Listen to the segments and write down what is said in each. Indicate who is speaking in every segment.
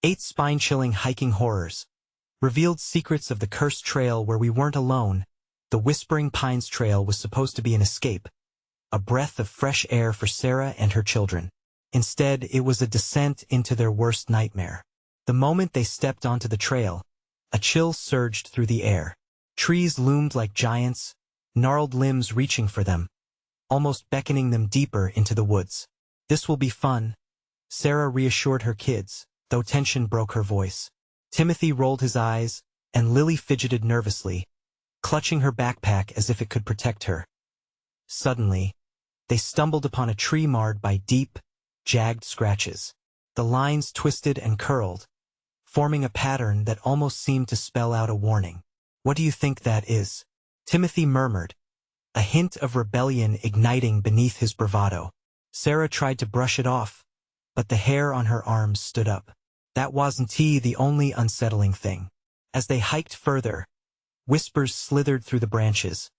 Speaker 1: 8 spine-chilling hiking horrors. Revealed secrets of the cursed trail where we weren't alone. The Whispering Pines Trail was supposed to be an escape, a breath of fresh air for Sarah and her children. Instead, it was a descent into their worst nightmare. The moment they stepped onto the trail, a chill surged through the air. Trees loomed like giants, gnarled limbs reaching for them, almost beckoning them deeper into the woods. "This will be fun," Sarah reassured her kids, though tension broke her voice. Timothy rolled his eyes, and Lily fidgeted nervously, clutching her backpack as if it could protect her. Suddenly, they stumbled upon a tree marred by deep, jagged scratches. The lines twisted and curled, forming a pattern that almost seemed to spell out a warning. "What do you think that is?" Timothy murmured, a hint of rebellion igniting beneath his bravado. Sarah tried to brush it off, but the hair on her arms stood up. That wasn't the only unsettling thing. As they hiked further, whispers slithered through the branches,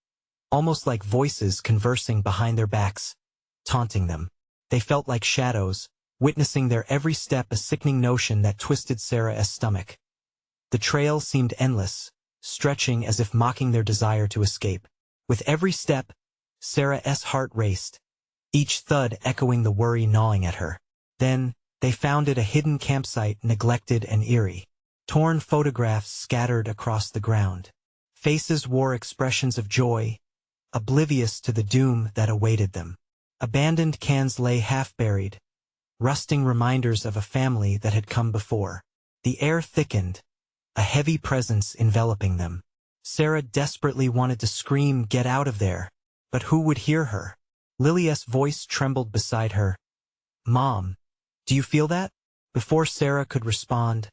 Speaker 1: almost like voices conversing behind their backs, taunting them. They felt like shadows, witnessing their every step, a sickening notion that twisted Sarah's stomach. The trail seemed endless, stretching as if mocking their desire to escape. With every step, Sarah's heart raced, each thud echoing the worry gnawing at her. Then, they found it, a hidden campsite, neglected and eerie. Torn photographs scattered across the ground. Faces wore expressions of joy, oblivious to the doom that awaited them. Abandoned cans lay half-buried, rusting reminders of a family that had come before. The air thickened, a heavy presence enveloping them. Sarah desperately wanted to scream, "Get out of there!" But who would hear her? Lily's voice trembled beside her. "Mom, do you feel that?" Before Sarah could respond,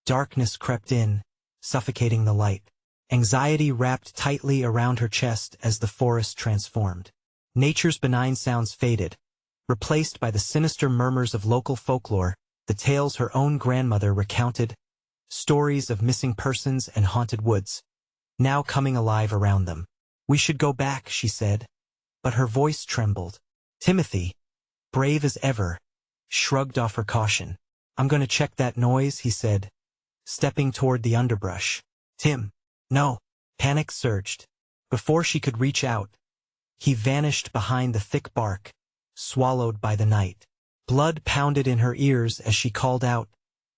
Speaker 1: darkness crept in, suffocating the light. Anxiety wrapped tightly around her chest as the forest transformed. Nature's benign sounds faded, replaced by the sinister murmurs of local folklore, the tales her own grandmother recounted, stories of missing persons and haunted woods, now coming alive around them. "We should go back," she said, but her voice trembled. Timothy, brave as ever, shrugged off her caution. "I'm going to check that noise," he said, stepping toward the underbrush. "Tim, no!" Panic surged. Before she could reach out, he vanished behind the thick bark, swallowed by the night. Blood pounded in her ears as she called out,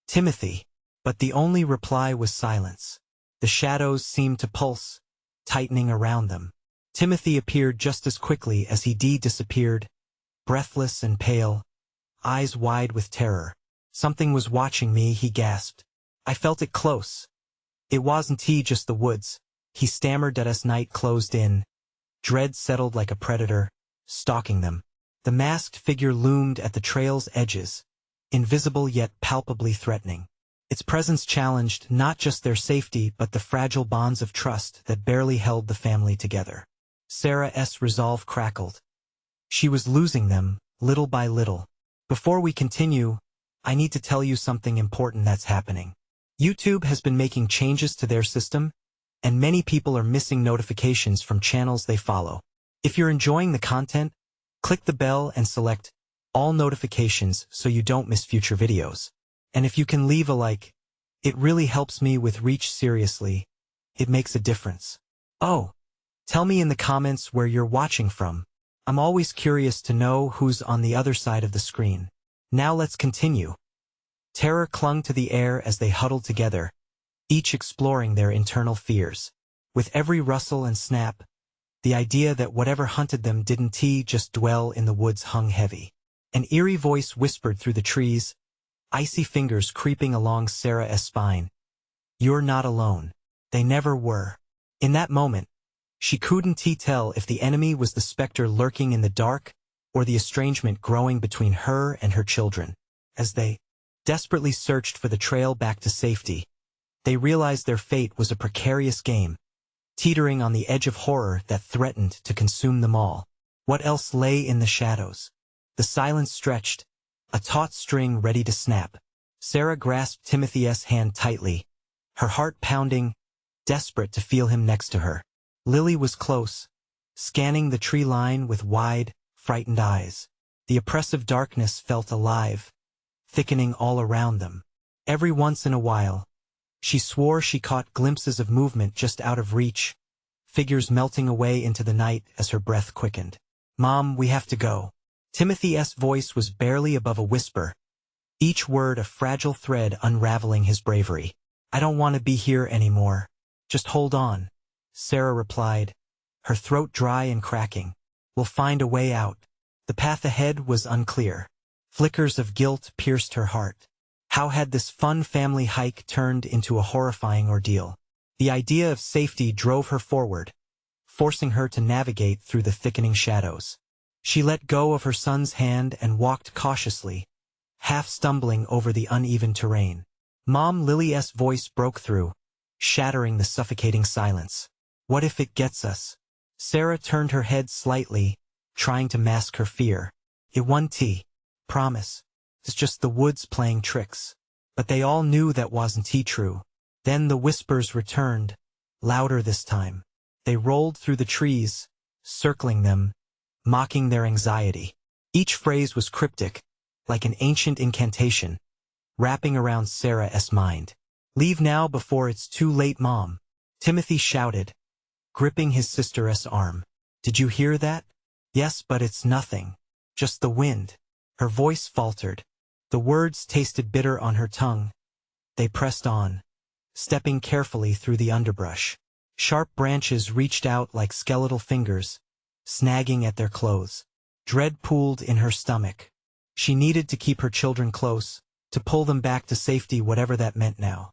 Speaker 1: "Timothy!" But the only reply was silence. The shadows seemed to pulse, tightening around them. Timothy appeared just as quickly as he disappeared, breathless and pale, eyes wide with terror. "Something was watching me," he gasped. "I felt it close." "It wasn't just the woods," he stammered as night closed in. Dread settled like a predator, stalking them. The masked figure loomed at the trail's edges, invisible yet palpably threatening. Its presence challenged not just their safety but the fragile bonds of trust that barely held the family together. Sarah's resolve crackled. She was losing them, little by little. "Before we continue, I need to tell you something important that's happening. YouTube has been making changes to their system, and many people are missing notifications from channels they follow. If you're enjoying the content, click the bell and select all notifications so you don't miss future videos. And if you can leave a like, it really helps me with reach. Seriously, it makes a difference. Oh, tell me in the comments where you're watching from. I'm always curious to know who's on the other side of the screen. Now let's continue." Terror clung to the air as they huddled together, each exploring their internal fears. With every rustle and snap, the idea that whatever hunted them didn't just dwell in the woods hung heavy. An eerie voice whispered through the trees, icy fingers creeping along Sarah's spine. "You're not alone." They never were. In that moment, she couldn't tell if the enemy was the specter lurking in the dark or the estrangement growing between her and her children. As they desperately searched for the trail back to safety, they realized their fate was a precarious game, teetering on the edge of horror that threatened to consume them all. What else lay in the shadows? The silence stretched, a taut string ready to snap. Sarah grasped Timothy's hand tightly, her heart pounding, desperate to feel him next to her. Lily was close, scanning the tree line with wide, frightened eyes. The oppressive darkness felt alive, thickening all around them. Every once in a while, she swore she caught glimpses of movement just out of reach, figures melting away into the night as her breath quickened. "Mom, we have to go." Timothy's voice was barely above a whisper, each word a fragile thread unraveling his bravery. "I don't want to be here anymore. Just hold on," Sarah replied, her throat dry and cracking. "We'll find a way out." The path ahead was unclear. Flickers of guilt pierced her heart. How had this fun family hike turned into a horrifying ordeal? The idea of safety drove her forward, forcing her to navigate through the thickening shadows. She let go of her son's hand and walked cautiously, half stumbling over the uneven terrain. Mom Lily's voice broke through, shattering the suffocating silence. "What if it gets us?" Sarah turned her head slightly, trying to mask her fear. "It won't. Promise. It's just the woods playing tricks." But they all knew that wasn't true. Then the whispers returned, louder this time. They rolled through the trees, circling them, mocking their anxiety. Each phrase was cryptic, like an ancient incantation, wrapping around Sarah's mind. "Leave now before it's too late, Mom," Timothy shouted, gripping his sister's arm. "Did you hear that?" "Yes, but it's nothing. Just the wind." Her voice faltered. The words tasted bitter on her tongue. They pressed on, stepping carefully through the underbrush. Sharp branches reached out like skeletal fingers, snagging at their clothes. Dread pooled in her stomach. She needed to keep her children close, to pull them back to safety, whatever that meant now.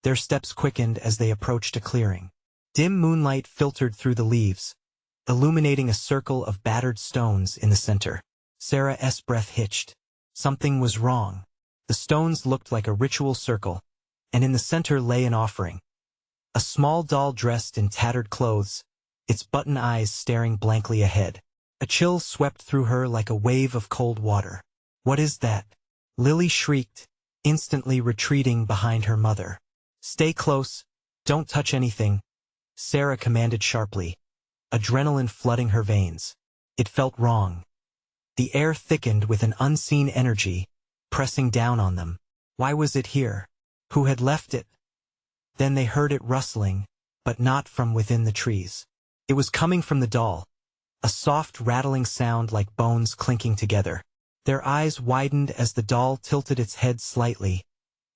Speaker 1: Their steps quickened as they approached a clearing. Dim moonlight filtered through the leaves, illuminating a circle of battered stones in the center. Sarah's breath hitched. Something was wrong. The stones looked like a ritual circle, and in the center lay an offering. A small doll dressed in tattered clothes, its button eyes staring blankly ahead. A chill swept through her like a wave of cold water. "What is that?" Lily shrieked, instantly retreating behind her mother. "Stay close. Don't touch anything," Sarah commanded sharply, adrenaline flooding her veins. It felt wrong. The air thickened with an unseen energy, pressing down on them. Why was it here? Who had left it? Then they heard it rustling, but not from within the trees. It was coming from the doll, a soft rattling sound like bones clinking together. Their eyes widened as the doll tilted its head slightly,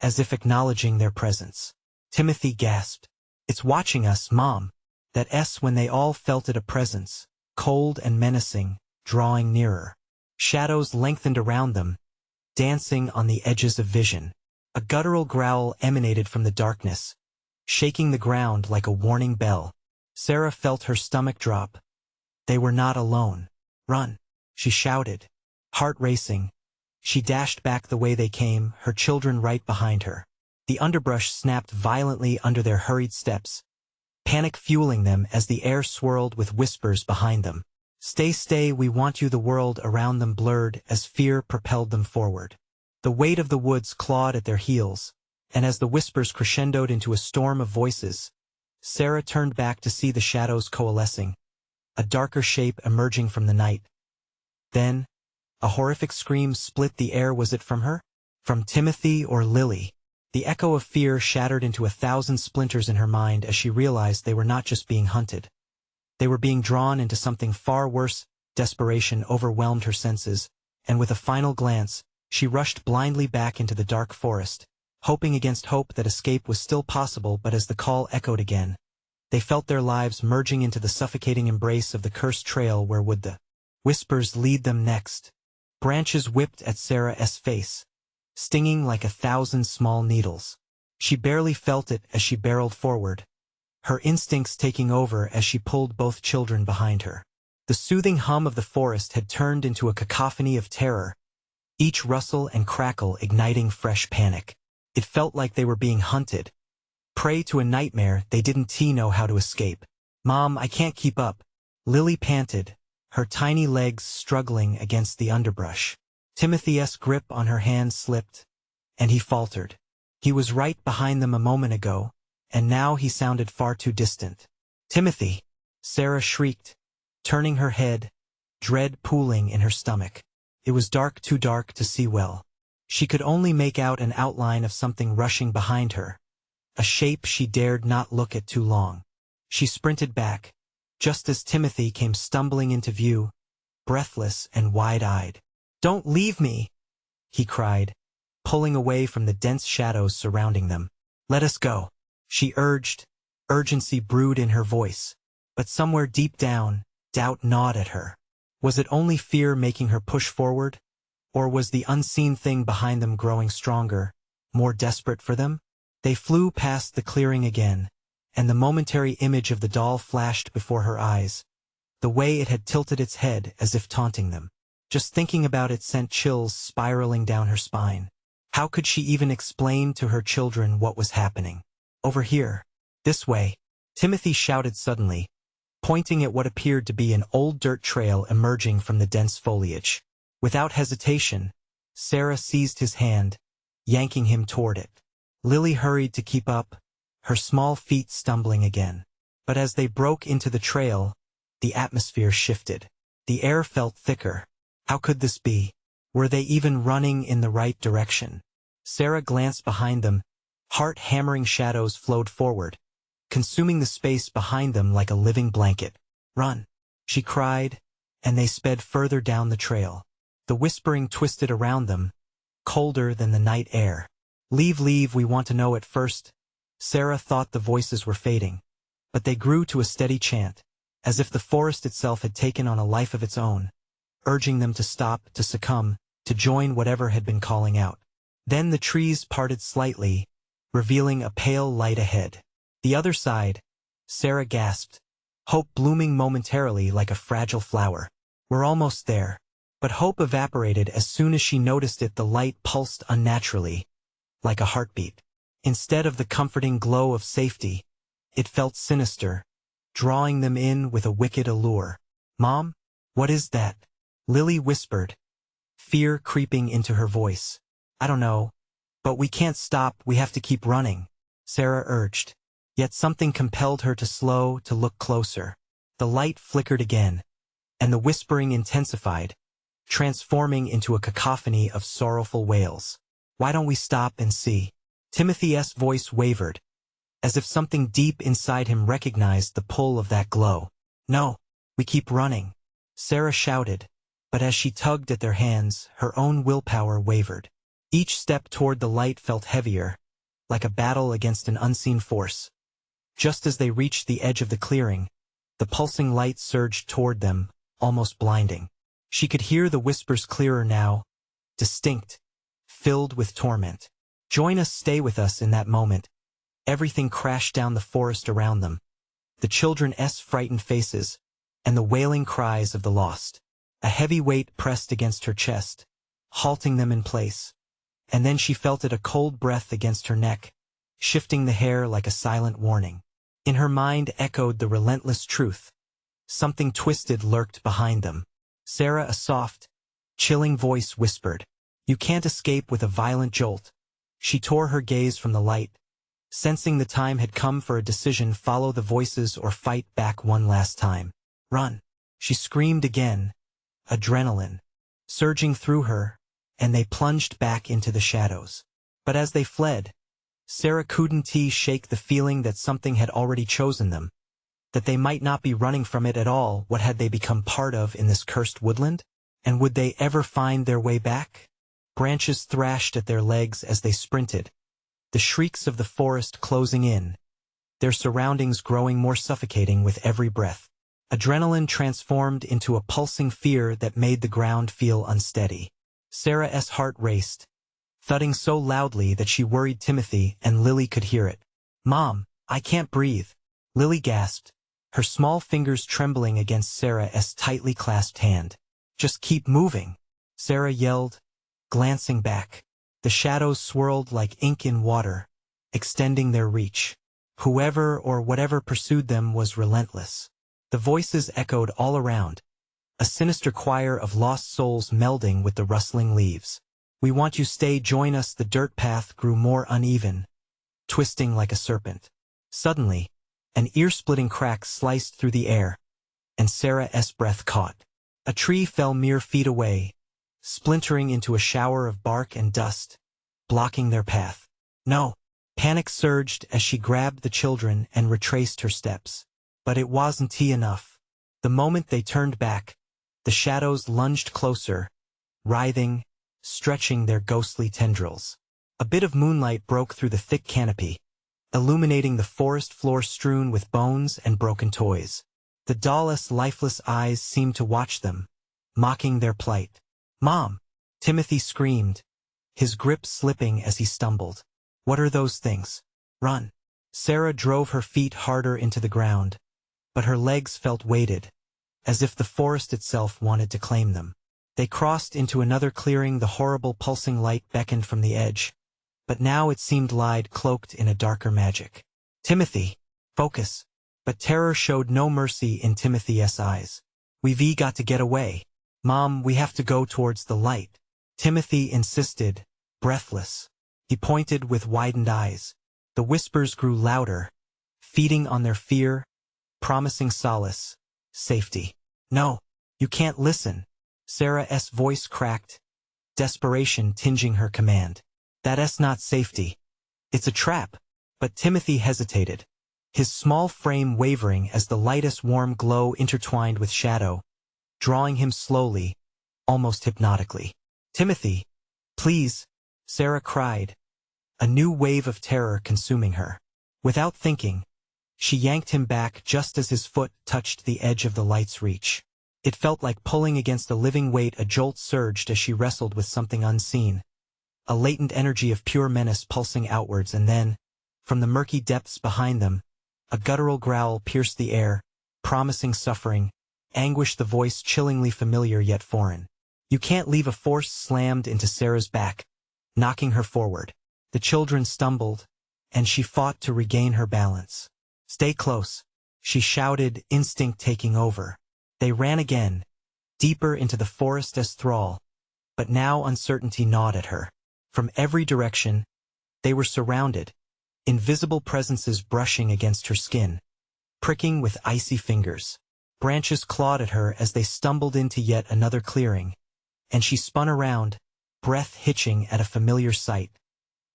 Speaker 1: as if acknowledging their presence. Timothy gasped. "It's watching us, Mom." That S when they all felt it, a presence, cold and menacing, drawing nearer. Shadows lengthened around them, dancing on the edges of vision. A guttural growl emanated from the darkness, shaking the ground like a warning bell. Sarah felt her stomach drop. They were not alone. "Run," she shouted, heart racing. She dashed back the way they came, her children right behind her. The underbrush snapped violently under their hurried steps, panic fueling them as the air swirled with whispers behind them. Stay, we want you." The world around them blurred as fear propelled them forward. The weight of the woods clawed at their heels, and as the whispers crescendoed into a storm of voices, Sarah turned back to see the shadows coalescing, a darker shape emerging from the night. Then, a horrific scream split the air. Was it from her? From Timothy or Lily? The echo of fear shattered into 1,000 splinters in her mind as she realized they were not just being hunted. They were being drawn into something far worse. Desperation overwhelmed her senses, and with a final glance, she rushed blindly back into the dark forest, hoping against hope that escape was still possible. But as the call echoed again, they felt their lives merging into the suffocating embrace of the cursed trail. Where would the whispers lead them next? Branches whipped at Sarah's face, stinging like 1,000 small needles. She barely felt it as she barreled forward, her instincts taking over as she pulled both children behind her. The soothing hum of the forest had turned into a cacophony of terror, each rustle and crackle igniting fresh panic. It felt like they were being hunted, prey to a nightmare they didn't know how to escape. "Mom, I can't keep up," Lily panted, her tiny legs struggling against the underbrush. Timothy's grip on her hand slipped, and he faltered. He was right behind them a moment ago, and now he sounded far too distant. "Timothy!" Sarah shrieked, turning her head, dread pooling in her stomach. It was dark, too dark to see well. She could only make out an outline of something rushing behind her, a shape she dared not look at too long. She sprinted back, just as Timothy came stumbling into view, breathless and wide-eyed. "Don't leave me!" he cried, pulling away from the dense shadows surrounding them. "Let us go," she urged. Urgency brewed in her voice, but somewhere deep down, doubt gnawed at her. Was it only fear making her push forward? Or was the unseen thing behind them growing stronger, more desperate for them? They flew past the clearing again, and the momentary image of the doll flashed before her eyes, the way it had tilted its head as if taunting them. Just thinking about it sent chills spiraling down her spine. How could she even explain to her children what was happening? "Over here. This way," Timothy shouted suddenly, pointing at what appeared to be an old dirt trail emerging from the dense foliage. Without hesitation, Sarah seized his hand, yanking him toward it. Lily hurried to keep up, her small feet stumbling again. But as they broke into the trail, the atmosphere shifted. The air felt thicker. How could this be? Were they even running in the right direction? Sarah glanced behind them. Heart-hammering shadows flowed forward, consuming the space behind them like a living blanket. "Run!" she cried, and they sped further down the trail. The whispering twisted around them, colder than the night air. "Leave, leave, we want to know it first." Sarah thought the voices were fading, but they grew to a steady chant, as if the forest itself had taken on a life of its own, urging them to stop, to succumb, to join whatever had been calling out. Then the trees parted slightly, revealing a pale light ahead. The other side, Sarah gasped, hope blooming momentarily like a fragile flower. "We're almost there." But hope evaporated as soon as she noticed it. The light pulsed unnaturally, like a heartbeat. Instead of the comforting glow of safety, it felt sinister, drawing them in with a wicked allure. "Mom, what is that?" Lily whispered, fear creeping into her voice. "I don't know, but we can't stop, we have to keep running," Sarah urged. Yet something compelled her to slow, to look closer. The light flickered again, and the whispering intensified, transforming into a cacophony of sorrowful wails. "Why don't we stop and see?" Timothy's voice wavered, as if something deep inside him recognized the pull of that glow. "No, we keep running," Sarah shouted, but as she tugged at their hands, her own willpower wavered. Each step toward the light felt heavier, like a battle against an unseen force. Just as they reached the edge of the clearing, the pulsing light surged toward them, almost blinding. She could hear the whispers clearer now, distinct, filled with torment. "Join us, stay with us." In that moment, everything crashed down the forest around them. The children's frightened faces, and the wailing cries of the lost. A heavy weight pressed against her chest, halting them in place. And then she felt it, a cold breath against her neck, shifting the hair like a silent warning. In her mind echoed the relentless truth. Something twisted lurked behind them. Sarah, a soft, chilling voice whispered, "You can't escape." With a violent jolt, she tore her gaze from the light, sensing the time had come for a decision: follow the voices or fight back one last time. "Run!" she screamed again, adrenaline surging through her, and they plunged back into the shadows. But as they fled, Sarah couldn't shake the feeling that something had already chosen them, that they might not be running from it at all. What had they become part of in this cursed woodland? And would they ever find their way back? Branches thrashed at their legs as they sprinted, the shrieks of the forest closing in, their surroundings growing more suffocating with every breath. Adrenaline transformed into a pulsing fear that made the ground feel unsteady. Sarah's heart raced, thudding so loudly that she worried Timothy and Lily could hear it. "Mom, I can't breathe," Lily gasped, her small fingers trembling against Sarah's tightly clasped hand. "Just keep moving," Sarah yelled, glancing back. The shadows swirled like ink in water, extending their reach. Whoever or whatever pursued them was relentless. The voices echoed all around, a sinister choir of lost souls melding with the rustling leaves. "We want you, stay, join us." The dirt path grew more uneven, twisting like a serpent. Suddenly, an ear-splitting crack sliced through the air, and Sarah's breath caught. A tree fell mere feet away, splintering into a shower of bark and dust, blocking their path. No! Panic surged as she grabbed the children and retraced her steps. But it wasn't enough. The moment they turned back, the shadows lunged closer, writhing, stretching their ghostly tendrils. A bit of moonlight broke through the thick canopy, illuminating the forest floor strewn with bones and broken toys. The doll's lifeless eyes seemed to watch them, mocking their plight. "Mom!" Timothy screamed, his grip slipping as he stumbled. "What are those things? Run!" Sarah drove her feet harder into the ground, but her legs felt weighted, as if the forest itself wanted to claim them. They crossed into another clearing. The horrible pulsing light beckoned from the edge, but now it seemed lied cloaked in a darker magic. "Timothy, focus!" But terror showed no mercy in Timothy's eyes. "We've got to get away. Mom, we have to go towards the light." Timothy insisted, breathless. He pointed with widened eyes. The whispers grew louder, feeding on their fear, promising solace, safety. "No, you can't listen." Sarah's voice cracked, desperation tinging her command. "That's not safety. It's a trap." But Timothy hesitated, his small frame wavering as the lightest warm glow intertwined with shadow, drawing him slowly, almost hypnotically. "Timothy, please," Sarah cried, a new wave of terror consuming her. Without thinking, she yanked him back just as his foot touched the edge of the light's reach. It felt like pulling against a living weight. A jolt surged as she wrestled with something unseen, a latent energy of pure menace pulsing outwards, and then, from the murky depths behind them, a guttural growl pierced the air, promising suffering, anguish, the voice chillingly familiar yet foreign. "You can't leave." A force slammed into Sarah's back, knocking her forward. The children stumbled, and she fought to regain her balance. "Stay close," she shouted, instinct taking over. They ran again, deeper into the forest's thrall, but now uncertainty gnawed at her. From every direction, they were surrounded, invisible presences brushing against her skin, pricking with icy fingers. Branches clawed at her as they stumbled into yet another clearing, and she spun around, breath hitching at a familiar sight.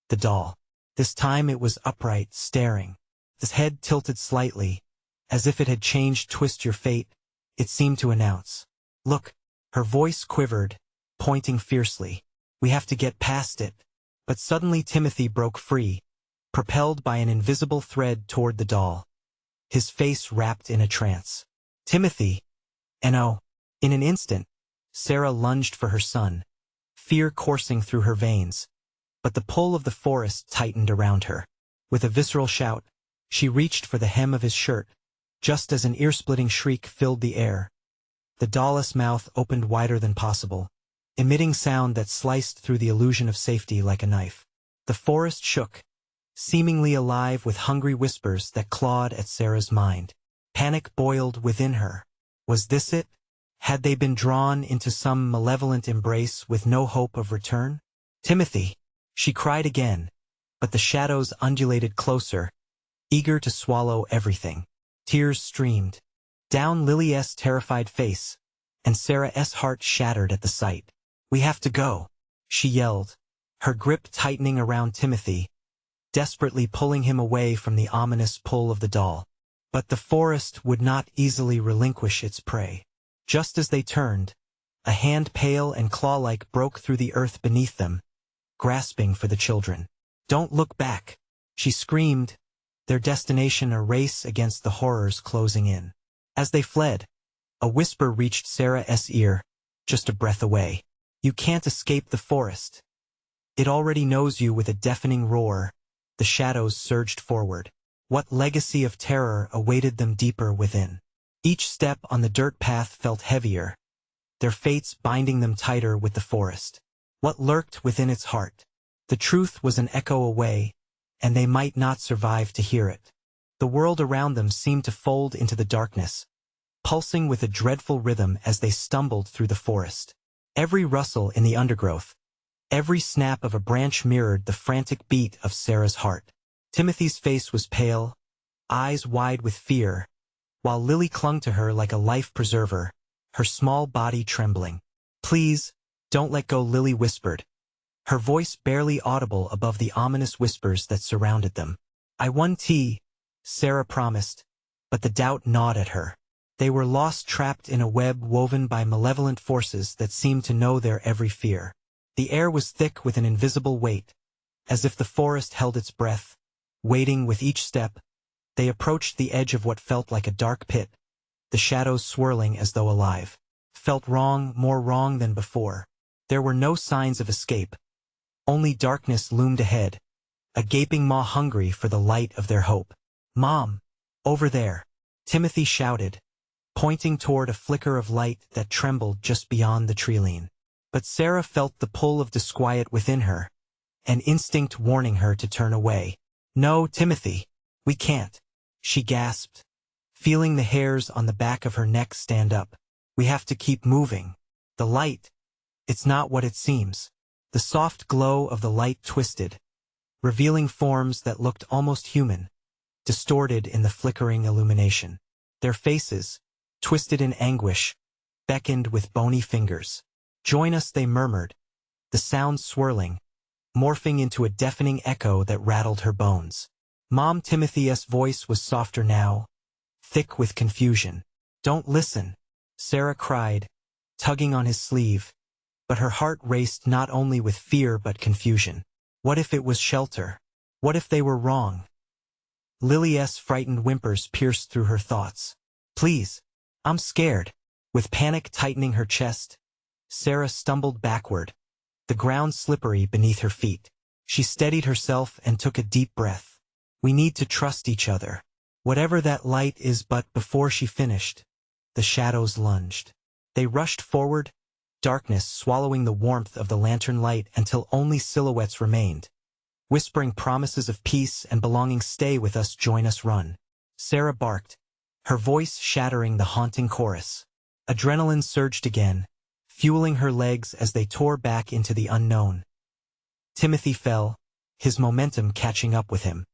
Speaker 1: The doll. This time it was upright, staring, its head tilted slightly, as if it had changed. "Twist your fate," it seemed to announce. "Look." Her voice quivered, pointing fiercely. "We have to get past it." But suddenly Timothy broke free, propelled by an invisible thread toward the doll, his face wrapped in a trance. "Timothy!" "No." In an instant, Sarah lunged for her son, fear coursing through her veins, but the pull of the forest tightened around her. With a visceral shout, she reached for the hem of his shirt, just as an ear-splitting shriek filled the air. The doll's mouth opened wider than possible, emitting sound that sliced through the illusion of safety like a knife. The forest shook, seemingly alive with hungry whispers that clawed at Sarah's mind. Panic boiled within her. Was this it? Had they been drawn into some malevolent embrace with no hope of return? "Timothy!" she cried again, but the shadows undulated closer, eager to swallow everything. Tears streamed down Lily's terrified face, and Sarah's heart shattered at the sight. "We have to go," she yelled, her grip tightening around Timothy, desperately pulling him away from the ominous pull of the doll. But the forest would not easily relinquish its prey. Just as they turned, a hand pale and claw-like broke through the earth beneath them, grasping for the children. "Don't look back," she screamed, their destination a race against the horrors closing in. As they fled, a whisper reached Sarah's ear, just a breath away. "You can't escape the forest. It already knows you." With a deafening roar, the shadows surged forward. What legacy of terror awaited them deeper within? Each step on the dirt path felt heavier, their fates binding them tighter with the forest. What lurked within its heart? The truth was an echo away, and they might not survive to hear it. The world around them seemed to fold into the darkness, pulsing with a dreadful rhythm as they stumbled through the forest. Every rustle in the undergrowth, every snap of a branch mirrored the frantic beat of Sarah's heart. Timothy's face was pale, eyes wide with fear, while Lily clung to her like a life preserver, her small body trembling. "Please," Don't let go, Lily whispered, her voice barely audible above the ominous whispers that surrounded them. I won tea, Sarah promised, but the doubt gnawed at her. They were lost, trapped in a web woven by malevolent forces that seemed to know their every fear. The air was thick with an invisible weight, as if the forest held its breath, waiting with each step. They approached the edge of what felt like a dark pit, the shadows swirling as though alive. Felt wrong, more wrong than before. There were no signs of escape. Only darkness loomed ahead, a gaping maw hungry for the light of their hope. Mom! Over there! Timothy shouted, pointing toward a flicker of light that trembled just beyond the treeline. But Sarah felt the pull of disquiet within her, an instinct warning her to turn away. No, Timothy, we can't, she gasped, feeling the hairs on the back of her neck stand up. We have to keep moving. The light, it's not what it seems. The soft glow of the light twisted, revealing forms that looked almost human, distorted in the flickering illumination. Their faces, twisted in anguish, beckoned with bony fingers. Join us, they murmured, the sound swirling, morphing into a deafening echo that rattled her bones. Mom Timothy's voice was softer now, thick with confusion. Don't listen, Sarah cried, tugging on his sleeve, but her heart raced not only with fear but confusion. What if it was shelter? What if they were wrong? Lily's frightened whimpers pierced through her thoughts. Please, I'm scared. With panic tightening her chest, Sarah stumbled backward, the ground slippery beneath her feet. She steadied herself and took a deep breath. We need to trust each other. Whatever that light is. But before she finished, the shadows lunged. They rushed forward, darkness swallowing the warmth of the lantern light until only silhouettes remained, whispering promises of peace and belonging. Stay with us, join us, run. Sarah barked, her voice shattering the haunting chorus. Adrenaline surged again, fueling her legs as they tore back into the unknown. Timothy fell, his momentum catching up with him.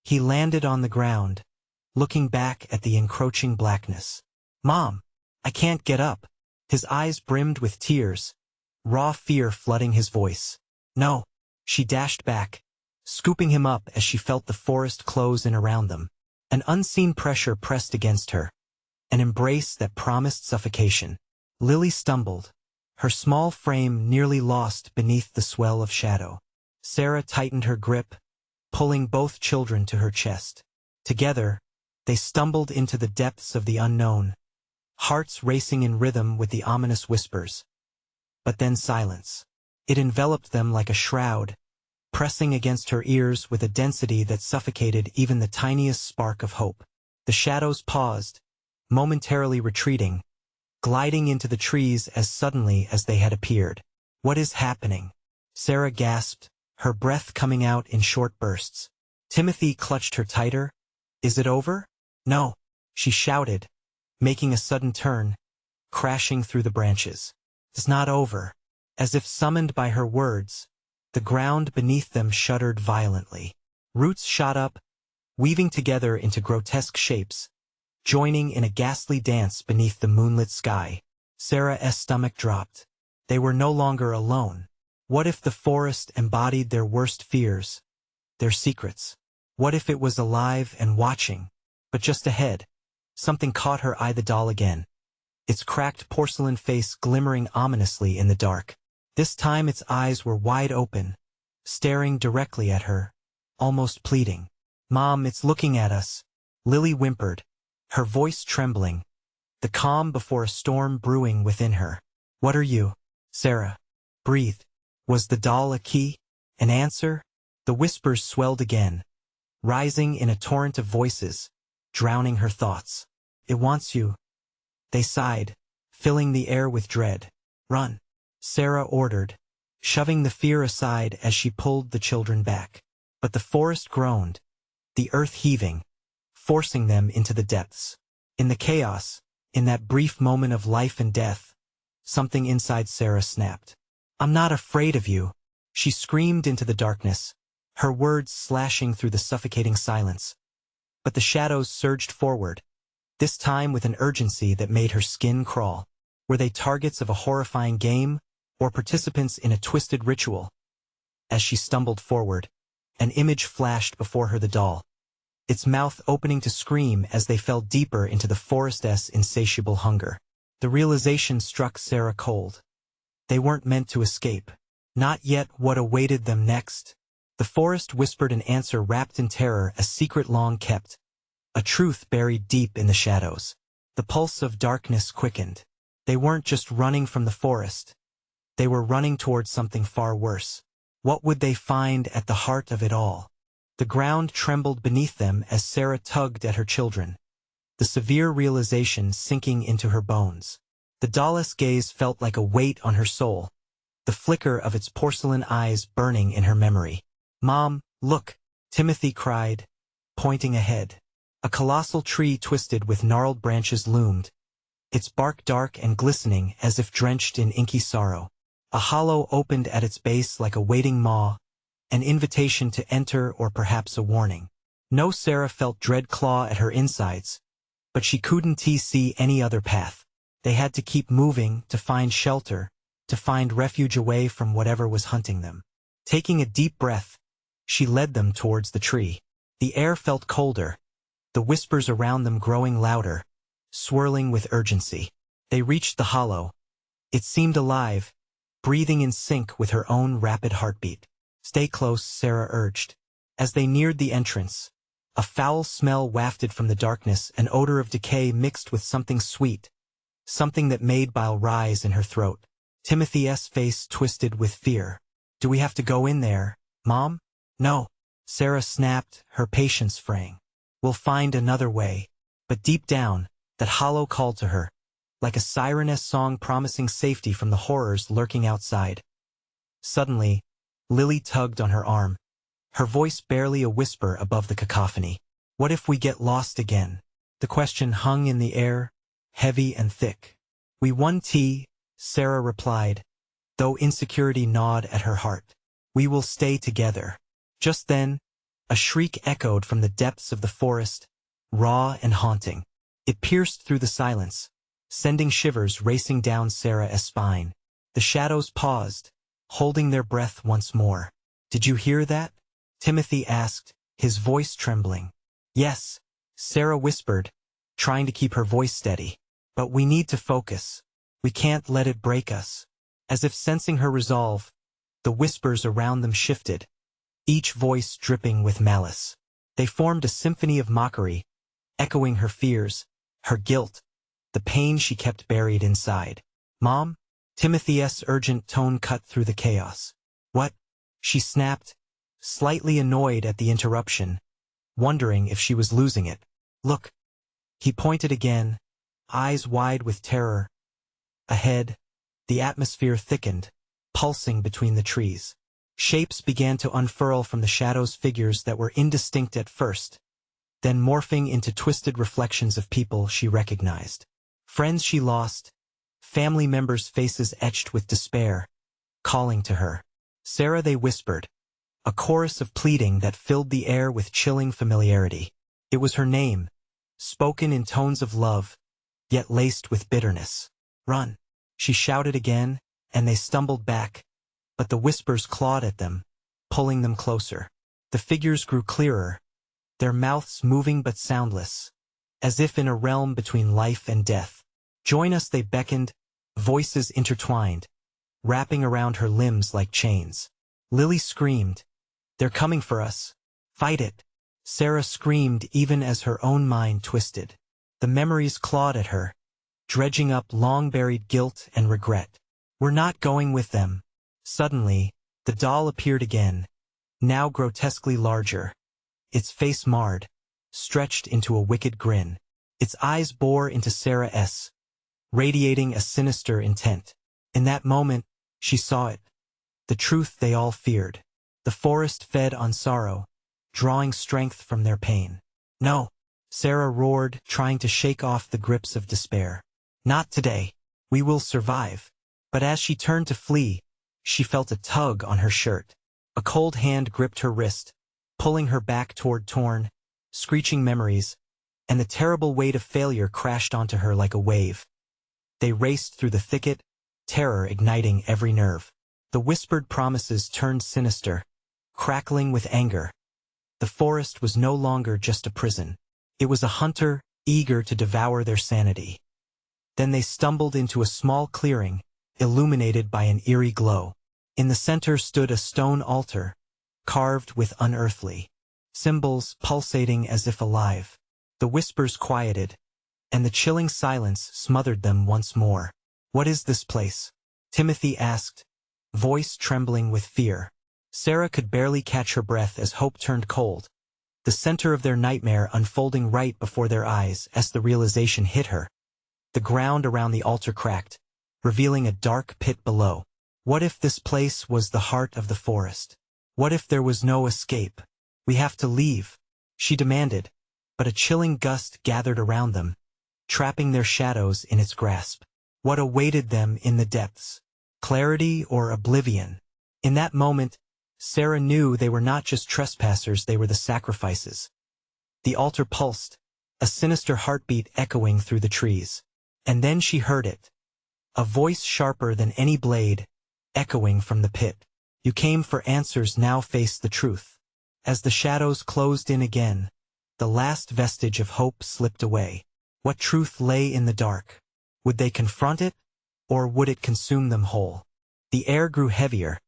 Speaker 1: He landed on the ground, looking back at the encroaching blackness. Mom, I can't get up. His eyes brimmed with tears, raw fear flooding his voice. No, she dashed back, scooping him up as she felt the forest close in around them. An unseen pressure pressed against her, an embrace that promised suffocation. Lily stumbled, her small frame nearly lost beneath the swell of shadow. Sarah tightened her grip, pulling both children to her chest. Together, they stumbled into the depths of the unknown, hearts racing in rhythm with the ominous whispers. But then silence. It enveloped them like a shroud, pressing against her ears with a density that suffocated even the tiniest spark of hope. The shadows paused, momentarily retreating, gliding into the trees as suddenly as they had appeared. What is happening? Sarah gasped, her breath coming out in short bursts. Timothy clutched her tighter. Is it over? No, she shouted, making a sudden turn, crashing through the branches. It's not over. As if summoned by her words, the ground beneath them shuddered violently. Roots shot up, weaving together into grotesque shapes, joining in a ghastly dance beneath the moonlit sky. Sarah's stomach dropped. They were no longer alone. What if the forest embodied their worst fears, their secrets? What if it was alive and watching? But just ahead, something caught her eye, the doll again, its cracked porcelain face glimmering ominously in the dark. This time its eyes were wide open, staring directly at her, almost pleading. Mom, it's looking at us, Lily whimpered, her voice trembling, the calm before a storm brewing within her. What are you? Sarah breathed. Was the doll a key? An answer? The whispers swelled again, rising in a torrent of voices, drowning her thoughts. It wants you. They sighed, filling the air with dread. Run, Sarah ordered, shoving the fear aside as she pulled the children back. But the forest groaned, the earth heaving, forcing them into the depths. In the chaos, in that brief moment of life and death, something inside Sarah snapped. I'm not afraid of you, she screamed into the darkness, her words slashing through the suffocating silence. But the shadows surged forward, this time with an urgency that made her skin crawl. Were they targets of a horrifying game, or participants in a twisted ritual. As she stumbled forward, an image flashed before her, the doll, its mouth opening to scream as they fell deeper into the forest's insatiable hunger. The realization struck Sarah cold. They weren't meant to escape. Not yet. What awaited them next? The forest whispered an answer wrapped in terror, a secret long kept, a truth buried deep in the shadows. The pulse of darkness quickened. They weren't just running from the forest. They were running towards something far worse. What would they find at the heart of it all? The ground trembled beneath them as Sarah tugged at her children, the severe realization sinking into her bones. The doll's gaze felt like a weight on her soul, the flicker of its porcelain eyes burning in her memory. "Mom, look," Timothy cried, pointing ahead. A colossal tree twisted with gnarled branches loomed, its bark dark and glistening as if drenched in inky sorrow. A hollow opened at its base like a waiting maw, an invitation to enter or perhaps a warning. No, Sarah felt dread claw at her insides, but she couldn't see any other path. They had to keep moving, to find shelter, to find refuge away from whatever was hunting them. Taking a deep breath, she led them towards the tree. The air felt colder, the whispers around them growing louder, swirling with urgency. They reached the hollow. It seemed alive, breathing in sync with her own rapid heartbeat. "Stay close," Sarah urged. As they neared the entrance, a foul smell wafted from the darkness, an odor of decay mixed with something sweet, something that made bile rise in her throat. Timothy's face twisted with fear. "Do we have to go in there, Mom?" "No," Sarah snapped, her patience fraying. "We'll find another way." But deep down, that hollow called to her, like a siren's song promising safety from the horrors lurking outside. Suddenly, Lily tugged on her arm, her voice barely a whisper above the cacophony. "What if we get lost again?" The question hung in the air, heavy and thick. "We won, Sarah replied, though insecurity gnawed at her heart. "We will stay together." Just then, a shriek echoed from the depths of the forest, raw and haunting. It pierced through the silence, sending shivers racing down Sarah's spine. The shadows paused, holding their breath once more. "Did you hear that?" Timothy asked, his voice trembling. "Yes," Sarah whispered, trying to keep her voice steady. "But we need to focus. We can't let it break us." As if sensing her resolve, the whispers around them shifted, each voice dripping with malice. They formed a symphony of mockery, echoing her fears, her guilt, the pain she kept buried inside. "Mom?" Timothy's urgent tone cut through the chaos. "What?" she snapped, slightly annoyed at the interruption, wondering if she was losing it. "Look." He pointed again, eyes wide with terror. Ahead, the atmosphere thickened, pulsing between the trees. Shapes began to unfurl from the shadows, figures that were indistinct at first, then morphing into twisted reflections of people she recognized. Friends she lost, family members' faces etched with despair, calling to her. "Sarah," they whispered, a chorus of pleading that filled the air with chilling familiarity. It was her name, spoken in tones of love, yet laced with bitterness. "Run," she shouted again, and they stumbled back, but the whispers clawed at them, pulling them closer. The figures grew clearer, their mouths moving but soundless, as if in a realm between life and death. "Join us," they beckoned, voices intertwined, wrapping around her limbs like chains. Lily screamed, "They're coming for us. Fight it." Sarah screamed even as her own mind twisted. The memories clawed at her, dredging up long-buried guilt and regret. "We're not going with them." Suddenly, the doll appeared again, now grotesquely larger, its face marred, stretched into a wicked grin. Its eyes bore into Sarah's, radiating a sinister intent. In that moment, she saw it, the truth they all feared. The forest fed on sorrow, drawing strength from their pain. "No," Sarah roared, trying to shake off the grips of despair. "Not today. We will survive." But as she turned to flee, she felt a tug on her shirt. A cold hand gripped her wrist, pulling her back toward torn, screeching memories, and the terrible weight of failure crashed onto her like a wave. They raced through the thicket, terror igniting every nerve. The whispered promises turned sinister, crackling with anger. The forest was no longer just a prison. It was a hunter, eager to devour their sanity. Then they stumbled into a small clearing, illuminated by an eerie glow. In the center stood a stone altar, carved with unearthly symbols pulsating as if alive. The whispers quieted, and the chilling silence smothered them once more. "What is this place?" Timothy asked, voice trembling with fear. Sarah could barely catch her breath as hope turned cold. The center of their nightmare unfolding right before their eyes as the realization hit her. The ground around the altar cracked, revealing a dark pit below. What if this place was the heart of the forest? What if there was no escape? "We have to leave," she demanded, but a chilling gust gathered around them, trapping their shadows in its grasp. What awaited them in the depths? Clarity or oblivion? In that moment, Sarah knew they were not just trespassers, they were the sacrifices. The altar pulsed, a sinister heartbeat echoing through the trees. And then she heard it. A voice sharper than any blade, echoing from the pit. "You came for answers, now face the truth." As the shadows closed in again, the last vestige of hope slipped away. What truth lay in the dark? Would they confront it, or would it consume them whole? The air grew heavier,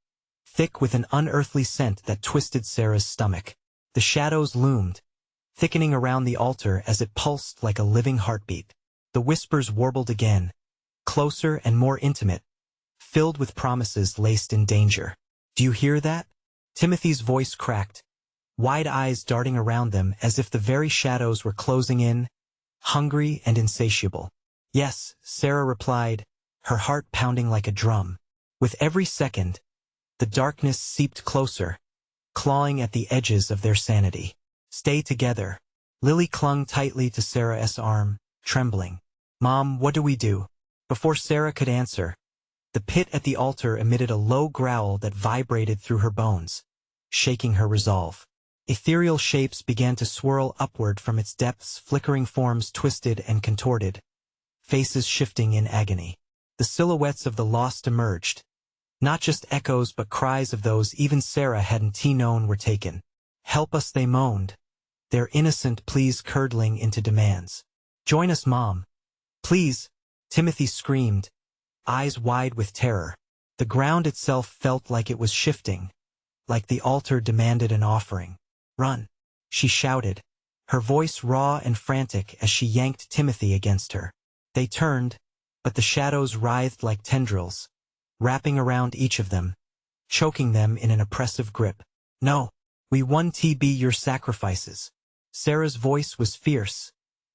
Speaker 1: thick with an unearthly scent that twisted Sarah's stomach. The shadows loomed, thickening around the altar as it pulsed like a living heartbeat. The whispers warbled again, closer and more intimate, filled with promises laced in danger. "Do you hear that?" Timothy's voice cracked, wide eyes darting around them as if the very shadows were closing in, hungry and insatiable. "Yes," Sarah replied, her heart pounding like a drum. With every second, the darkness seeped closer, clawing at the edges of their sanity. "Stay together." Lily clung tightly to Sarah's arm, trembling. "Mom, what do we do?" Before Sarah could answer, the pit at the altar emitted a low growl that vibrated through her bones, shaking her resolve. Ethereal shapes began to swirl upward from its depths, flickering forms twisted and contorted, faces shifting in agony. The silhouettes of the lost emerged, not just echoes but cries of those even Sarah hadn't known were taken. "Help us," they moaned, their innocent pleas curdling into demands. "Join us, Mom. Please," Timothy screamed, eyes wide with terror. The ground itself felt like it was shifting, like the altar demanded an offering. "Run," she shouted, her voice raw and frantic as she yanked Timothy against her. They turned, but the shadows writhed like tendrils, wrapping around each of them, choking them in an oppressive grip. "No, we won't be your sacrifices." Sarah's voice was fierce,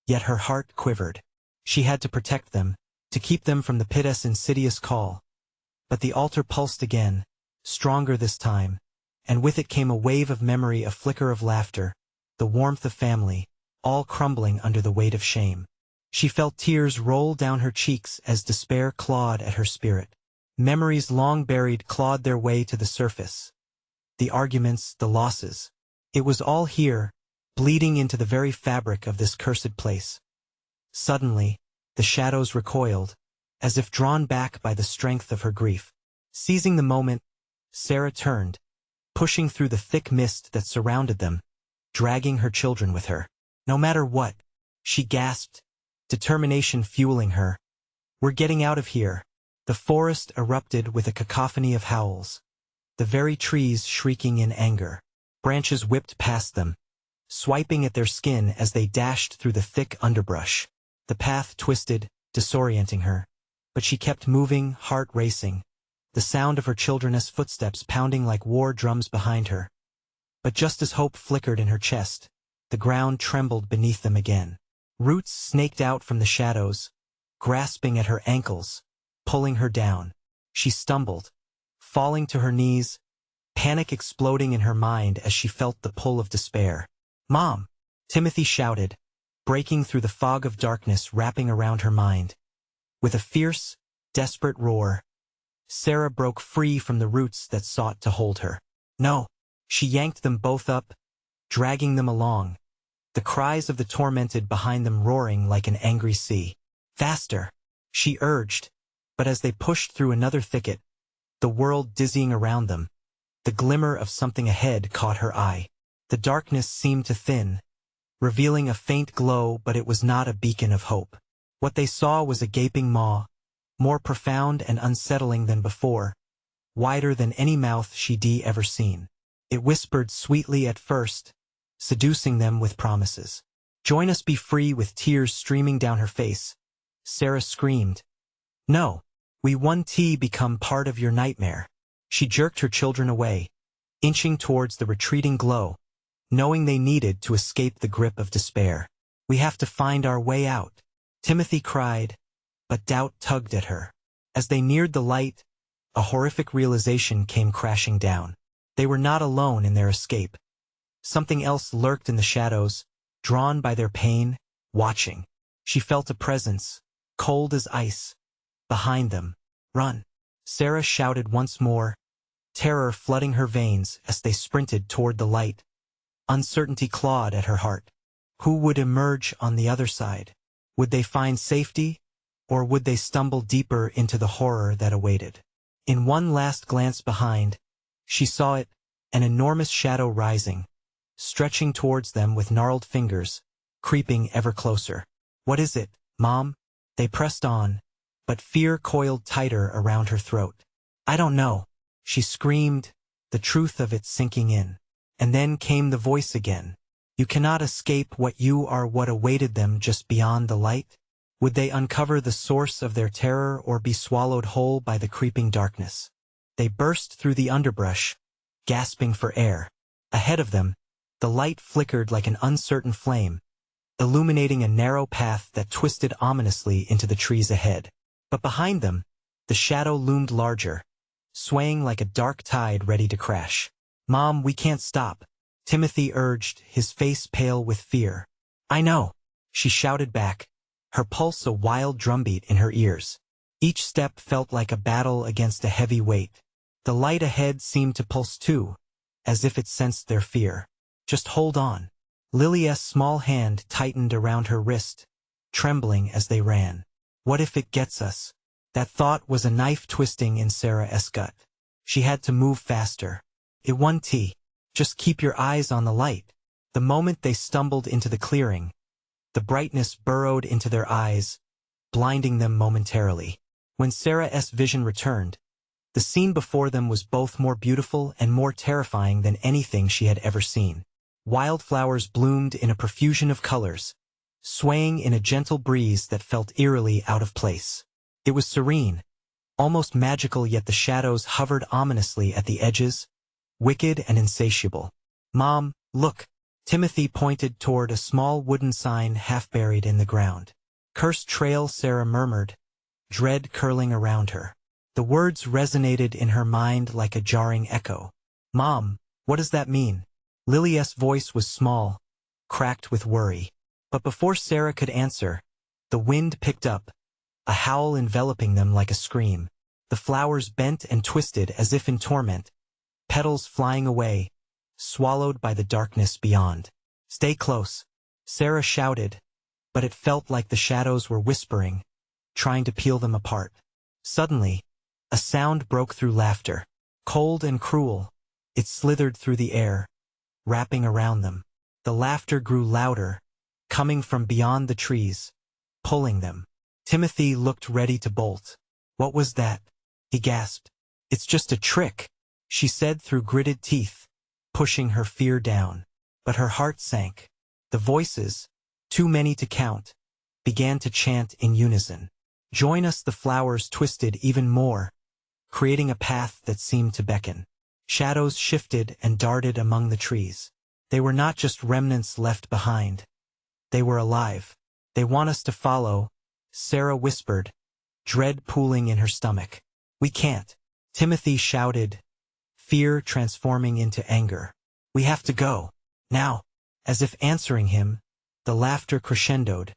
Speaker 1: yet her heart quivered. She had to protect them, to keep them from the pit's insidious call. But the altar pulsed again, stronger this time, and with it came a wave of memory, a flicker of laughter, the warmth of family, all crumbling under the weight of shame. She felt tears roll down her cheeks as despair clawed at her spirit. Memories long buried clawed their way to the surface. The arguments, the losses. It was all here, bleeding into the very fabric of this cursed place. Suddenly, the shadows recoiled, as if drawn back by the strength of her grief. Seizing the moment, Sarah turned, pushing through the thick mist that surrounded them, dragging her children with her. "No matter what," she gasped, determination fueling her. "We're getting out of here." The forest erupted with a cacophony of howls, the very trees shrieking in anger. Branches whipped past them, swiping at their skin as they dashed through the thick underbrush. The path twisted, disorienting her, but she kept moving, heart racing, the sound of her children's footsteps pounding like war drums behind her. But just as hope flickered in her chest, the ground trembled beneath them again. Roots snaked out from the shadows, grasping at her ankles, pulling her down. She stumbled, falling to her knees, panic exploding in her mind as she felt the pull of despair. "Mom!" Timothy shouted, breaking through the fog of darkness wrapping around her mind. With a fierce, desperate roar, Sarah broke free from the roots that sought to hold her. "No!" She yanked them both up, dragging them along, the cries of the tormented behind them roaring like an angry sea. "Faster!" she urged, But as they pushed through another thicket, the world dizzying around them, the glimmer of something ahead caught her eye. The darkness seemed to thin, revealing a faint glow, but it was not a beacon of hope. What they saw was a gaping maw, more profound and unsettling than before, wider than any mouth she'd ever seen. It whispered sweetly at first, seducing them with promises. "Join us, be free," with tears streaming down her face. Sarah screamed, "No, we want to become part of your nightmare." She jerked her children away, inching towards the retreating glow, knowing they needed to escape the grip of despair. "We have to find our way out," Timothy cried, but doubt tugged at her. As they neared the light, a horrific realization came crashing down. They were not alone in their escape. Something else lurked in the shadows, drawn by their pain, watching. She felt a presence, cold as ice, behind them. "Run!" Sarah shouted once more, terror flooding her veins as they sprinted toward the light. Uncertainty clawed at her heart. Who would emerge on the other side? Would they find safety, or would they stumble deeper into the horror that awaited? In one last glance behind, she saw it, an enormous shadow rising, stretching towards them with gnarled fingers, creeping ever closer. "What is it, Mom?" They pressed on, but fear coiled tighter around her throat. "I don't know," she screamed, the truth of it sinking in. And then came the voice again. "You cannot escape what you are, what awaited them just beyond the light." Would they uncover the source of their terror or be swallowed whole by the creeping darkness? They burst through the underbrush, gasping for air. Ahead of them, the light flickered like an uncertain flame, illuminating a narrow path that twisted ominously into the trees ahead. But behind them, the shadow loomed larger, swaying like a dark tide ready to crash. "Mom, we can't stop," Timothy urged, his face pale with fear. "I know," she shouted back, her pulse a wild drumbeat in her ears. Each step felt like a battle against a heavy weight. The light ahead seemed to pulse too, as if it sensed their fear. "Just hold on." Lily's small hand tightened around her wrist, trembling as they ran. "What if it gets us?" That thought was a knife twisting in Sarah's gut. She had to move faster. "It won't tea. Just keep your eyes on the light." The moment they stumbled into the clearing, the brightness burrowed into their eyes, blinding them momentarily. When Sarah's vision returned, the scene before them was both more beautiful and more terrifying than anything she had ever seen. Wildflowers bloomed in a profusion of colors, swaying in a gentle breeze that felt eerily out of place. It was serene, almost magical, yet the shadows hovered ominously at the edges, wicked and insatiable. "Mom, look." Timothy pointed toward a small wooden sign half buried in the ground. "Cursed trail," Sarah murmured, dread curling around her. The words resonated in her mind like a jarring echo. "Mom, what does that mean?" Lily's voice was small, cracked with worry. But before Sarah could answer, the wind picked up, a howl enveloping them like a scream. The flowers bent and twisted as if in torment, petals flying away, swallowed by the darkness beyond. "Stay close," Sarah shouted, but it felt like the shadows were whispering, trying to peel them apart. Suddenly, a sound broke through laughter. Cold and cruel, it slithered through the air, wrapping around them. The laughter grew louder, coming from beyond the trees, pulling them. Timothy looked ready to bolt. "What was that?" he gasped. "It's just a trick," she said through gritted teeth, pushing her fear down. But her heart sank. The voices, too many to count, began to chant in unison. "Join us." The flowers twisted even more, creating a path that seemed to beckon. Shadows shifted and darted among the trees. They were not just remnants left behind. They were alive. "They want us to follow," Sarah whispered, dread pooling in her stomach. "We can't," Timothy shouted, fear transforming into anger. "We have to go. Now." As if answering him, the laughter crescendoed,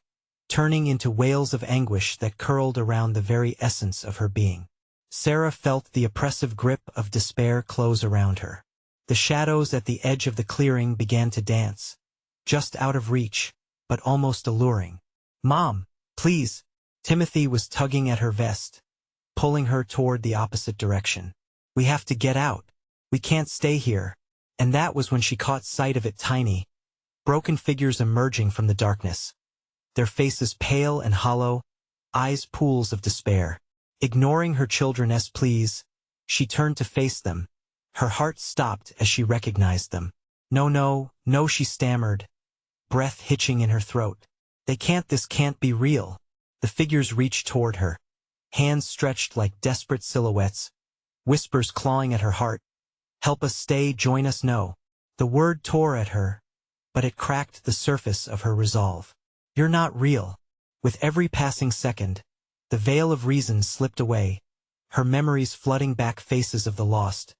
Speaker 1: turning into wails of anguish that curled around the very essence of her being. Sarah felt the oppressive grip of despair close around her. The shadows at the edge of the clearing began to dance, just out of reach, but almost alluring. "Mom, please." Timothy was tugging at her vest, pulling her toward the opposite direction. We have to get out. We can't stay here. And that was when she caught sight of it, tiny, broken figures emerging from the darkness. Their faces pale and hollow, eyes pools of despair. Ignoring her children's pleas, she turned to face them. Her heart stopped as she recognized them. No, no, no, she stammered, breath hitching in her throat. This can't be real. The figures reached toward her, hands stretched like desperate silhouettes, whispers clawing at her heart. Help us, stay, join us, no. The word tore at her, but it cracked the surface of her resolve. You're not real. With every passing second, the veil of reason slipped away, her memories flooding back faces of the lost,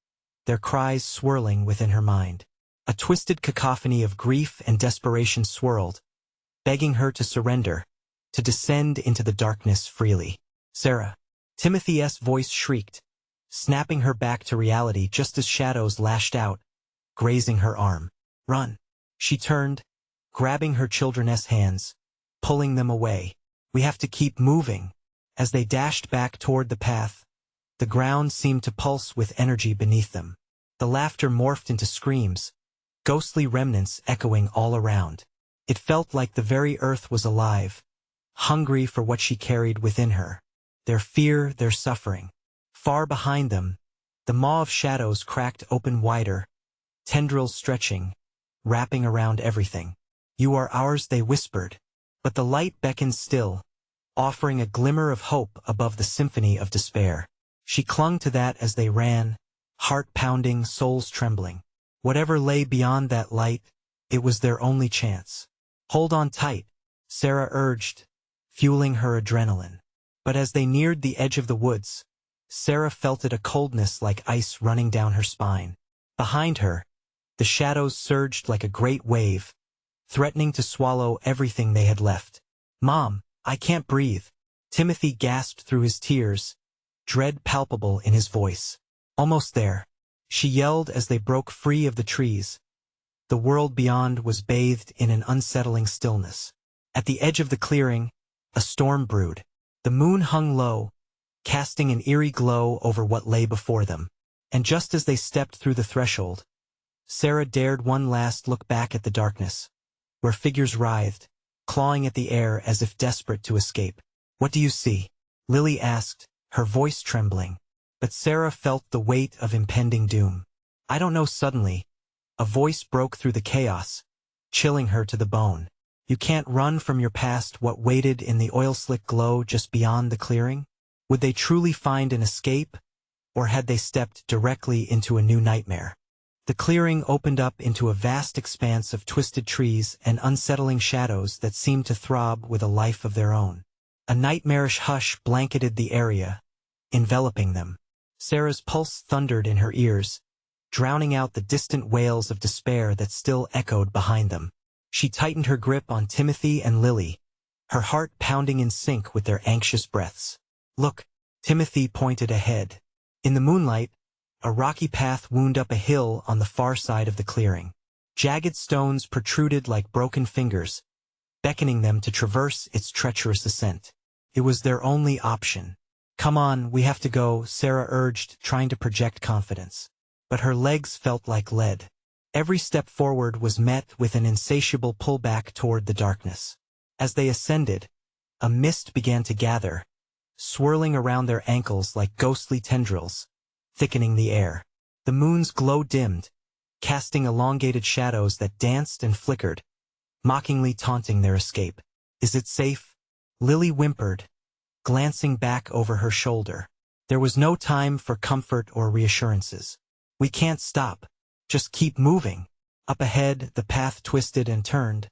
Speaker 1: their cries swirling within her mind. A twisted cacophony of grief and desperation swirled, begging her to surrender, to descend into the darkness freely. Sarah. Timothy's voice shrieked, snapping her back to reality just as shadows lashed out, grazing her arm. Run. She turned, grabbing her children's hands, pulling them away. We have to keep moving. As they dashed back toward the path, the ground seemed to pulse with energy beneath them. The laughter morphed into screams, ghostly remnants echoing all around. It felt like the very earth was alive, hungry for what she carried within her. Their fear, their suffering. Far behind them, the maw of shadows cracked open wider, tendrils stretching, wrapping around everything. You are ours, they whispered. But the light beckoned still, offering a glimmer of hope above the symphony of despair. She clung to that as they ran, heart pounding, souls trembling. Whatever lay beyond that light, it was their only chance. Hold on tight, Sarah urged, fueling her adrenaline. But as they neared the edge of the woods, Sarah felt a coldness like ice running down her spine. Behind her, the shadows surged like a great wave, threatening to swallow everything they had left. Mom, I can't breathe. Timothy gasped through his tears, dread palpable in his voice. Almost there, she yelled as they broke free of the trees. The world beyond was bathed in an unsettling stillness. At the edge of the clearing, a storm brewed. The moon hung low, casting an eerie glow over what lay before them. And just as they stepped through the threshold, Sarah dared one last look back at the darkness, where figures writhed, clawing at the air as if desperate to escape. What do you see? Lily asked, her voice trembling. But Sarah felt the weight of impending doom. I don't know. Suddenly, a voice broke through the chaos, chilling her to the bone. You can't run from your past. What waited in the oil-slick glow just beyond the clearing? Would they truly find an escape, or had they stepped directly into a new nightmare? The clearing opened up into a vast expanse of twisted trees and unsettling shadows that seemed to throb with a life of their own. A nightmarish hush blanketed the area, enveloping them. Sarah's pulse thundered in her ears, drowning out the distant wails of despair that still echoed behind them. She tightened her grip on Timothy and Lily, her heart pounding in sync with their anxious breaths. Look, Timothy pointed ahead. In the moonlight, a rocky path wound up a hill on the far side of the clearing. Jagged stones protruded like broken fingers, beckoning them to traverse its treacherous ascent. It was their only option. Come on, we have to go, Sarah urged, trying to project confidence. But her legs felt like lead. Every step forward was met with an insatiable pullback toward the darkness. As they ascended, a mist began to gather, swirling around their ankles like ghostly tendrils, thickening the air. The moon's glow dimmed, casting elongated shadows that danced and flickered, mockingly taunting their escape. Is it safe? Lily whimpered, glancing back over her shoulder. There was no time for comfort or reassurances. We can't stop. Just keep moving. Up ahead, the path twisted and turned,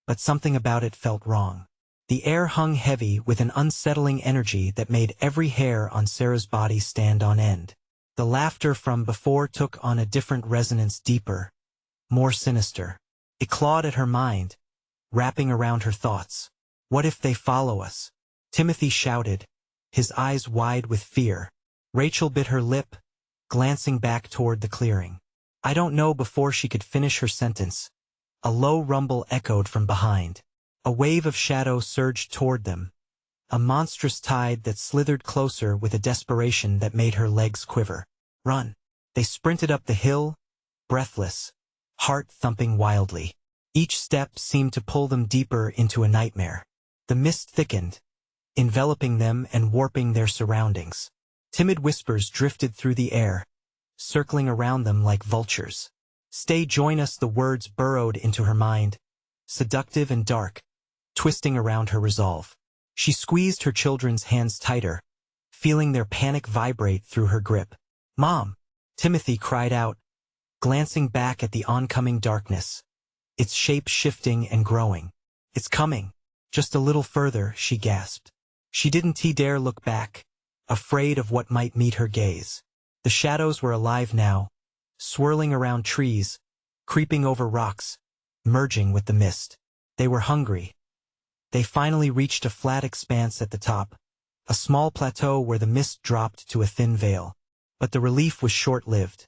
Speaker 1: but something about it felt wrong. The air hung heavy with an unsettling energy that made every hair on Sarah's body stand on end. The laughter from before took on a different resonance, deeper, more sinister. It clawed at her mind, wrapping around her thoughts. What if they follow us? Timothy shouted, his eyes wide with fear. Rachel bit her lip, glancing back toward the clearing. I don't know. Before she could finish her sentence, a low rumble echoed from behind. A wave of shadow surged toward them, a monstrous tide that slithered closer with a desperation that made her legs quiver. Run! They sprinted up the hill, breathless, heart thumping wildly. Each step seemed to pull them deeper into a nightmare. The mist thickened, enveloping them and warping their surroundings. Timid whispers drifted through the air, circling around them like vultures. Stay, join us, the words burrowed into her mind, seductive and dark, twisting around her resolve. She squeezed her children's hands tighter, feeling their panic vibrate through her grip. "Mom!" Timothy cried out, glancing back at the oncoming darkness, its shape shifting and growing. "It's coming. Just a little further," she gasped. She didn't dare look back, afraid of what might meet her gaze. The shadows were alive now, swirling around trees, creeping over rocks, merging with the mist. They were hungry. They finally reached a flat expanse at the top, a small plateau where the mist dropped to a thin veil. But the relief was short-lived.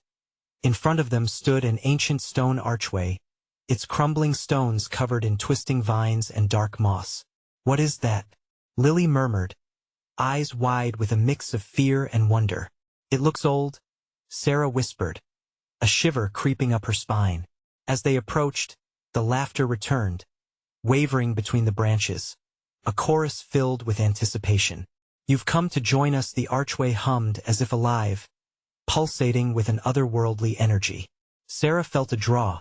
Speaker 1: In front of them stood an ancient stone archway, its crumbling stones covered in twisting vines and dark moss. "What is that?" Lily murmured, eyes wide with a mix of fear and wonder. "It looks old," Sarah whispered, a shiver creeping up her spine. As they approached, the laughter returned, wavering between the branches, a chorus filled with anticipation. "You've come to join us," the archway hummed as if alive, pulsating with an otherworldly energy. Sarah felt a draw,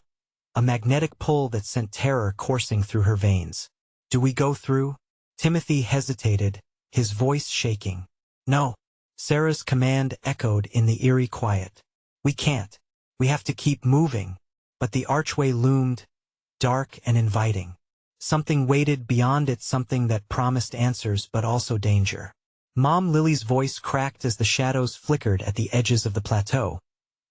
Speaker 1: a magnetic pull that sent terror coursing through her veins. "Do we go through?" Timothy hesitated, his voice shaking. "No." Sarah's command echoed in the eerie quiet. "We can't. We have to keep moving." But the archway loomed, dark and inviting. Something waited beyond it, something that promised answers but also danger. Mom Lily's voice cracked as the shadows flickered at the edges of the plateau,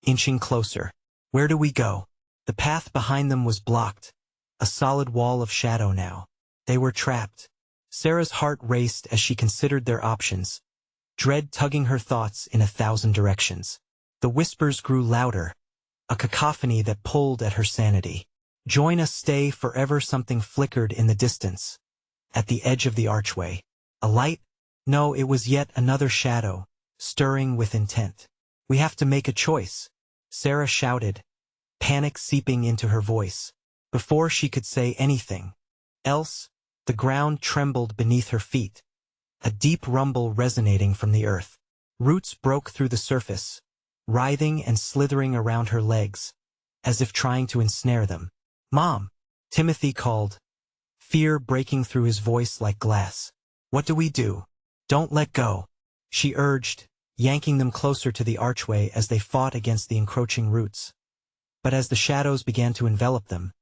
Speaker 1: inching closer. "Where do we go?" The path behind them was blocked, a solid wall of shadow now. They were trapped. Sarah's heart raced as she considered their options, dread tugging her thoughts in 1,000 directions. The whispers grew louder, a cacophony that pulled at her sanity. "Join us, stay forever," something flickered in the distance. At the edge of the archway. A light? No, it was yet another shadow, stirring with intent. "We have to make a choice," Sarah shouted, panic seeping into her voice. Before she could say anything else, the ground trembled beneath her feet, a deep rumble resonating from the earth. Roots broke through the surface, writhing and slithering around her legs, as if trying to ensnare them. "Mom!" Timothy called, fear breaking through his voice like glass. "What do we do?" "Don't let go," she urged, yanking them closer to the archway as they fought against the encroaching roots. But as the shadows began to envelop them,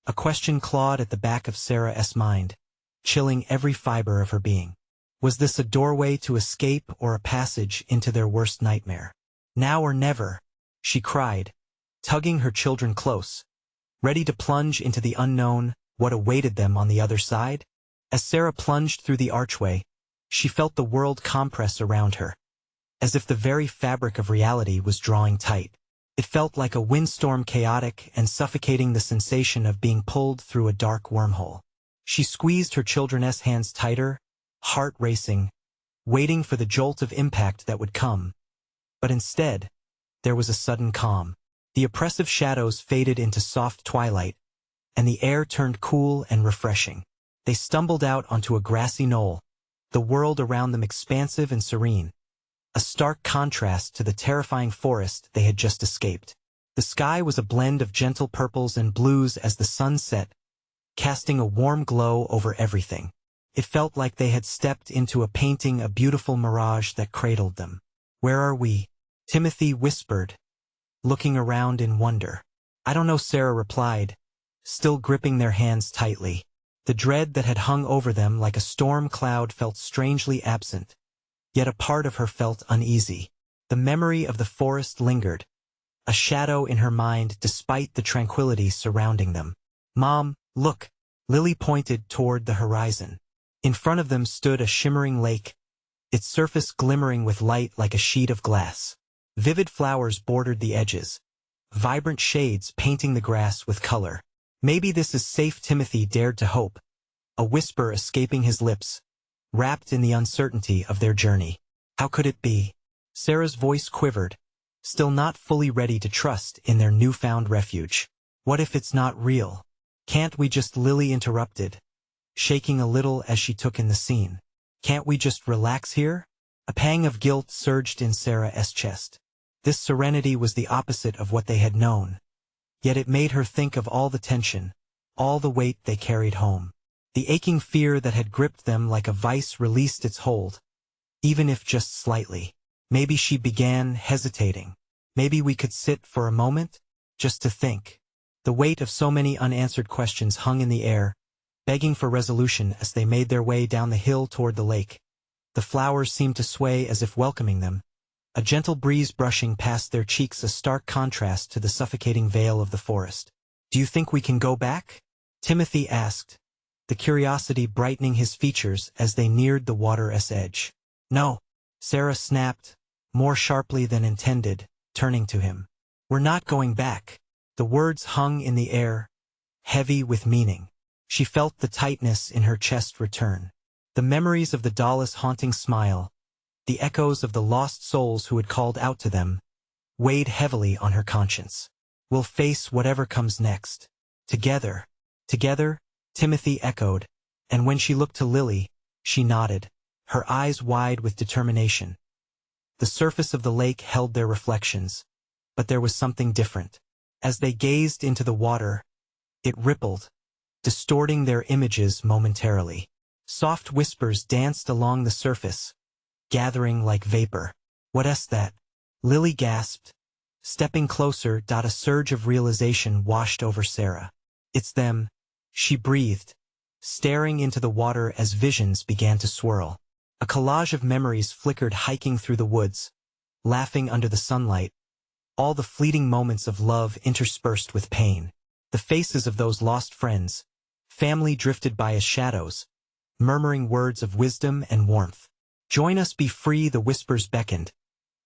Speaker 1: a question clawed at the back of Sarah's mind, chilling every fiber of her being. Was this a doorway to escape or a passage into their worst nightmare? "Now or never," she cried, tugging her children close, ready to plunge into the unknown, what awaited them on the other side. As Sarah plunged through the archway, she felt the world compress around her, as if the very fabric of reality was drawing tight. It felt like a windstorm, chaotic and suffocating, the sensation of being pulled through a dark wormhole. She squeezed her children's hands tighter, heart racing, waiting for the jolt of impact that would come. But instead, there was a sudden calm. The oppressive shadows faded into soft twilight, and the air turned cool and refreshing. They stumbled out onto a grassy knoll, the world around them expansive and serene, a stark contrast to the terrifying forest they had just escaped. The sky was a blend of gentle purples and blues as the sun set, casting a warm glow over everything. It felt like they had stepped into a painting, a beautiful mirage that cradled them. "Where are we?" Timothy whispered, looking around in wonder. "I don't know," Sarah replied, still gripping their hands tightly. The dread that had hung over them like a storm cloud felt strangely absent, yet a part of her felt uneasy. The memory of the forest lingered, a shadow in her mind despite the tranquility surrounding them. "Mom, look!" Lily pointed toward the horizon. In front of them stood a shimmering lake, its surface glimmering with light like a sheet of glass. Vivid flowers bordered the edges, vibrant shades painting the grass with color. "Maybe this is safe," Timothy dared to hope, a whisper escaping his lips, wrapped in the uncertainty of their journey. How could it be? Sarah's voice quivered, still not fully ready to trust in their newfound refuge. What if it's not real? Can't we just— Lily interrupted, shaking a little as she took in the scene. Can't we just relax here? A pang of guilt surged in Sarah's chest. This serenity was the opposite of what they had known. Yet it made her think of all the tension, all the weight they carried home. The aching fear that had gripped them like a vice released its hold, even if just slightly. Maybe she began hesitating. Maybe we could sit for a moment, just to think. The weight of so many unanswered questions hung in the air, begging for resolution as they made their way down the hill toward the lake. The flowers seemed to sway as if welcoming them, a gentle breeze brushing past their cheeks, a stark contrast to the suffocating veil of the forest. Do you think we can go back? Timothy asked, the curiosity brightening his features as they neared the water's edge. No, Sarah snapped, more sharply than intended, turning to him. We're not going back. The words hung in the air, heavy with meaning. She felt the tightness in her chest return. The memories of the doll's haunting smile, the echoes of the lost souls who had called out to them, weighed heavily on her conscience. We'll face whatever comes next. Together. Together, Timothy echoed, and when she looked to Lily, she nodded, her eyes wide with determination. The surface of the lake held their reflections, but there was something different. As they gazed into the water, it rippled, distorting their images momentarily. Soft whispers danced along the surface, gathering like vapor. What's that? Lily gasped, stepping closer. A surge of realization washed over Sarah. It's them, she breathed, staring into the water as visions began to swirl. A collage of memories flickered, hiking through the woods, laughing under the sunlight, all the fleeting moments of love interspersed with pain. The faces of those lost friends, family drifted by as shadows, murmuring words of wisdom and warmth. Join us, be free, the whispers beckoned,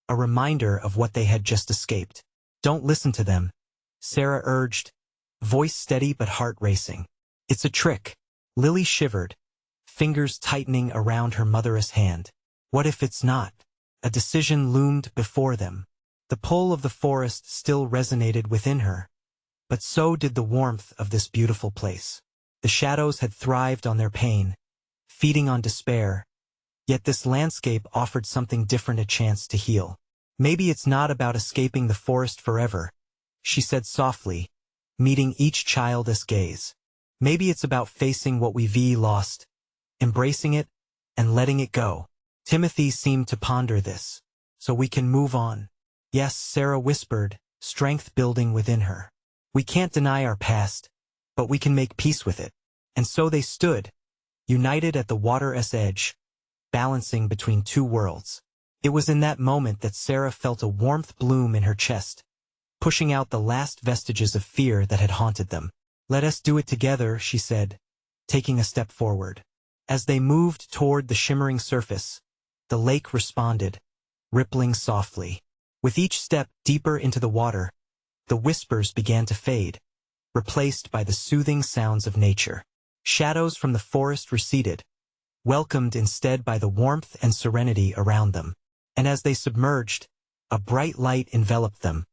Speaker 1: a reminder of what they had just escaped. Don't listen to them, Sarah urged, voice steady but heart racing. It's a trick. Lily shivered, fingers tightening around her mother's hand. What if it's not? A decision loomed before them. The pull of the forest still resonated within her, but so did the warmth of this beautiful place. The shadows had thrived on their pain, feeding on despair, yet this landscape offered something different, a chance to heal. Maybe it's not about escaping the forest forever, she said softly, meeting each child's gaze. Maybe it's about facing what we've lost, embracing it, and letting it go. Timothy seemed to ponder this. So we can move on. Yes, Sarah whispered, strength building within her. We can't deny our past, but we can make peace with it. And so they stood, united at the water's edge, balancing between two worlds. It was in that moment that Sarah felt a warmth bloom in her chest, pushing out the last vestiges of fear that had haunted them. Let us do it together, she said, taking a step forward. As they moved toward the shimmering surface, the lake responded, rippling softly. With each step deeper into the water, the whispers began to fade, replaced by the soothing sounds of nature. Shadows from the forest receded, welcomed instead by the warmth and serenity around them. And as they submerged, a bright light enveloped them,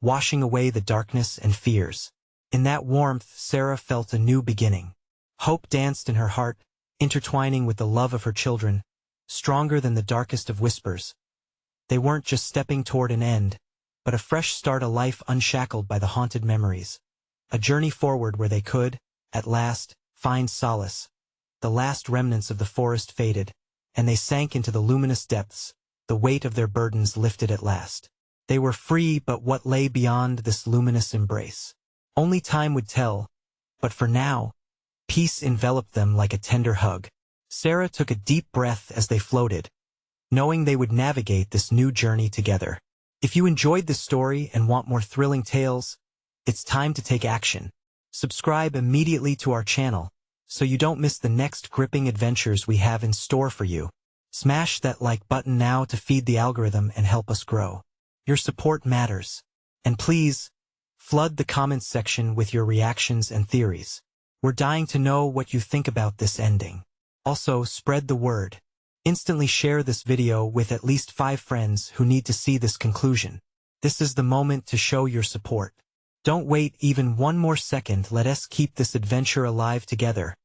Speaker 1: washing away the darkness and fears. In that warmth, Sarah felt a new beginning. Hope danced in her heart, intertwining with the love of her children, stronger than the darkest of whispers. They weren't just stepping toward an end, but a fresh start, a life unshackled by the haunted memories. A journey forward where they could, at last, find solace. The last remnants of the forest faded, and they sank into the luminous depths, the weight of their burdens lifted at last. They were free, but what lay beyond this luminous embrace? Only time would tell, but for now, peace enveloped them like a tender hug. Sarah took a deep breath as they floated, knowing they would navigate this new journey together. If you enjoyed this story and want more thrilling tales, it's time to take action. Subscribe immediately to our channel, so you don't miss the next gripping adventures we have in store for you. Smash that like button now to feed the algorithm and help us grow. Your support matters. And please, flood the comments section with your reactions and theories. We're dying to know what you think about this ending. Also, spread the word. Instantly share this video with at least 5 friends who need to see this conclusion. This is the moment to show your support. Don't wait even one more second. Let us keep this adventure alive together.